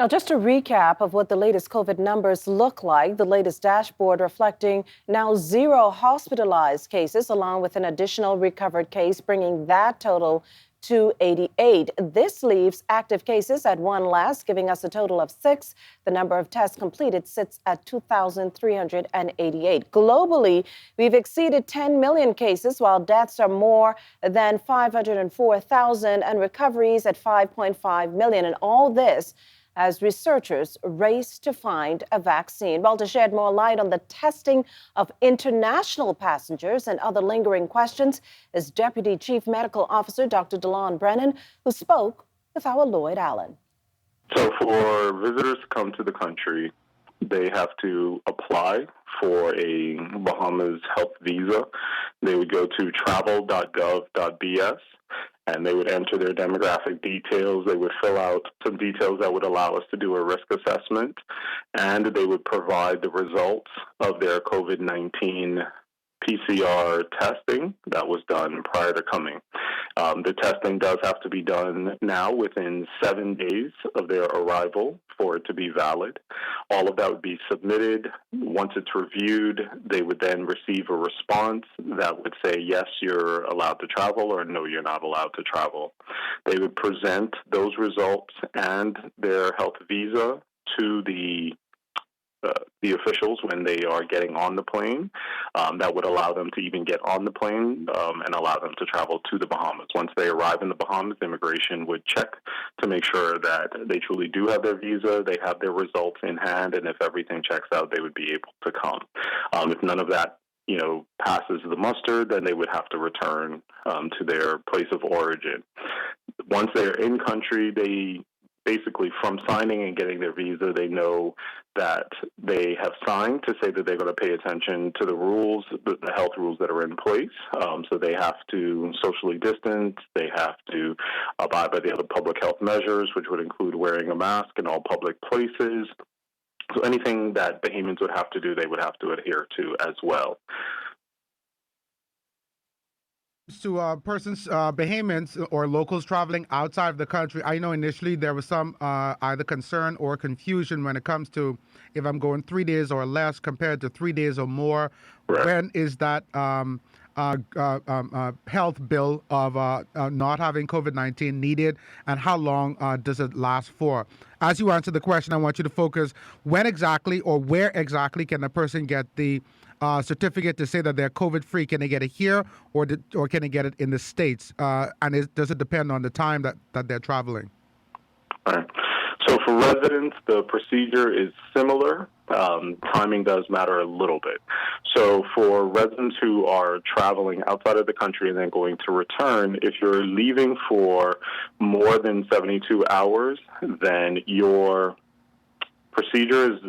Now, just a recap of what the latest COVID numbers look like. The latest dashboard reflecting now 0 hospitalized cases, along with an additional recovered case, bringing that total to 88. This leaves active cases at 1 less, giving us a total of 6. The number of tests completed sits at 2,388. Globally, we've exceeded 10 million cases, while deaths are more than 504,000 and recoveries at 5.5 million. And all this as researchers race to find a vaccine. Well, to shed more light on the testing of international passengers and other lingering questions is Deputy Chief Medical Officer Dr. DeLon Brennan, who spoke with our Lloyd Allen. So for visitors to come to the country, they have to apply for a Bahamas health visa. They would go to travel.gov.bs and they would enter their demographic details. They would fill out some details that would allow us to do a risk assessment, and they would provide the results of their COVID-19 PCR testing that was done prior to coming. The testing does have to be done now within 7 days of their arrival for it to be valid. All of that would be submitted. Once it's reviewed, they would then receive a response that would say, yes, you're allowed to travel, or no, you're not allowed to travel. They would present those results and their health visa to the officials when they are getting on the plane. That would allow them to even get on the plane and allow them to travel to the Bahamas. Once they arrive in the Bahamas, immigration would check to make sure that they truly do have their visa, they have their results in hand, and if everything checks out, they would be able to come. If none of that passes the muster, then they would have to return to their place of origin. Once they're in country, they basically, from signing and getting their visa, they know that they have signed to say that they're going to pay attention to the rules, the health rules that are in place. So they have to socially distance, they have to abide by the other public health measures, which would include wearing a mask in all public places. So anything that Bahamians would have to do, they would have to adhere to as well. To persons, Bahamians or locals traveling outside of the country, I know initially there was some either concern or confusion when it comes to if I'm going 3 days or less compared to 3 days or more. Right. When is that health bill of not having COVID-19 needed, and how long does it last for? As you answer the question, I want you to focus when exactly or where exactly can a person get the certificate to say that they're COVID-free. Can they get it here, or can they get it in the States? And does it depend on the time that they're traveling? All right. So for residents, the procedure is similar. Timing does matter a little bit. So for residents who are traveling outside of the country and then going to return, if you're leaving for more than 72 hours, then your procedure is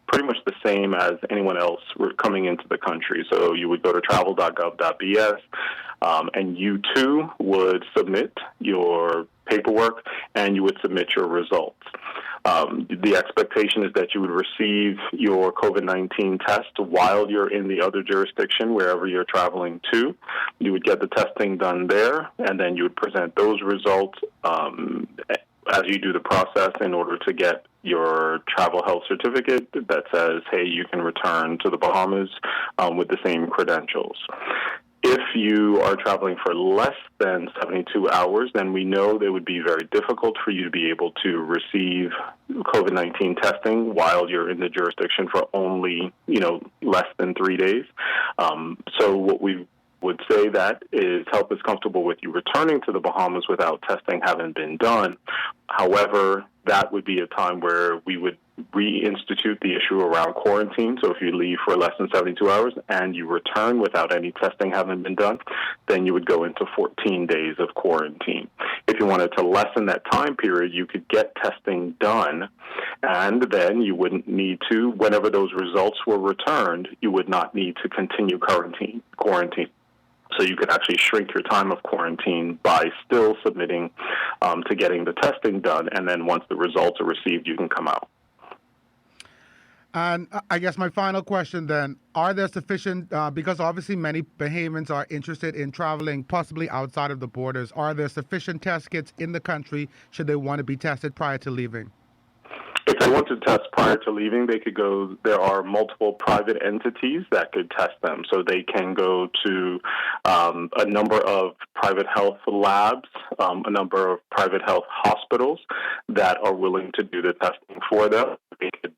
pretty much the same as anyone else coming into the country. So you would go to travel.gov.bs, and you too would submit your paperwork and you would submit your results. The expectation is that you would receive your COVID-19 test while you're in the other jurisdiction, wherever you're traveling to. You would get the testing done there, and then you would present those results as you do the process in order to get your travel health certificate that says, hey, you can return to the Bahamas with the same credentials. If you are traveling for less than 72 hours, then we know that it would be very difficult for you to be able to receive COVID-19 testing while you're in the jurisdiction for only, less than 3 days. So what we would say that is help is comfortable with you returning to the Bahamas without testing having been done. However, that would be a time where we would reinstitute the issue around quarantine. So if you leave for less than 72 hours and you return without any testing having been done, then you would go into 14 days of quarantine. If you wanted to lessen that time period, you could get testing done, and then you wouldn't need to, whenever those results were returned, you would not need to continue quarantine. So you could actually shrink your time of quarantine by still submitting to getting the testing done, and then once the results are received, you can come out. And I guess my final question then, are there sufficient, because obviously many Bahamians are interested in traveling possibly outside of the borders, are there sufficient test kits in the country should they want to be tested prior to leaving? If they want to test prior to leaving, they could go. There are multiple private entities that could test them. So they can go to a number of private health labs, a number of private health hospitals that are willing to do the testing for them. They could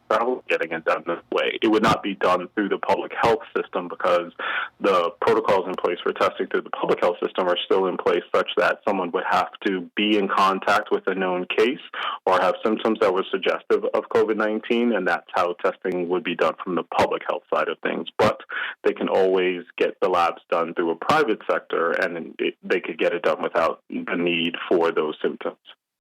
probably getting it done this way. It would not be done through the public health system because the protocols in place for testing through the public health system are still in place such that someone would have to be in contact with a known case or have symptoms that were suggestive of COVID-19, and that's how testing would be done from the public health side of things. But they can always get the labs done through a private sector, and they could get it done without the need for those symptoms.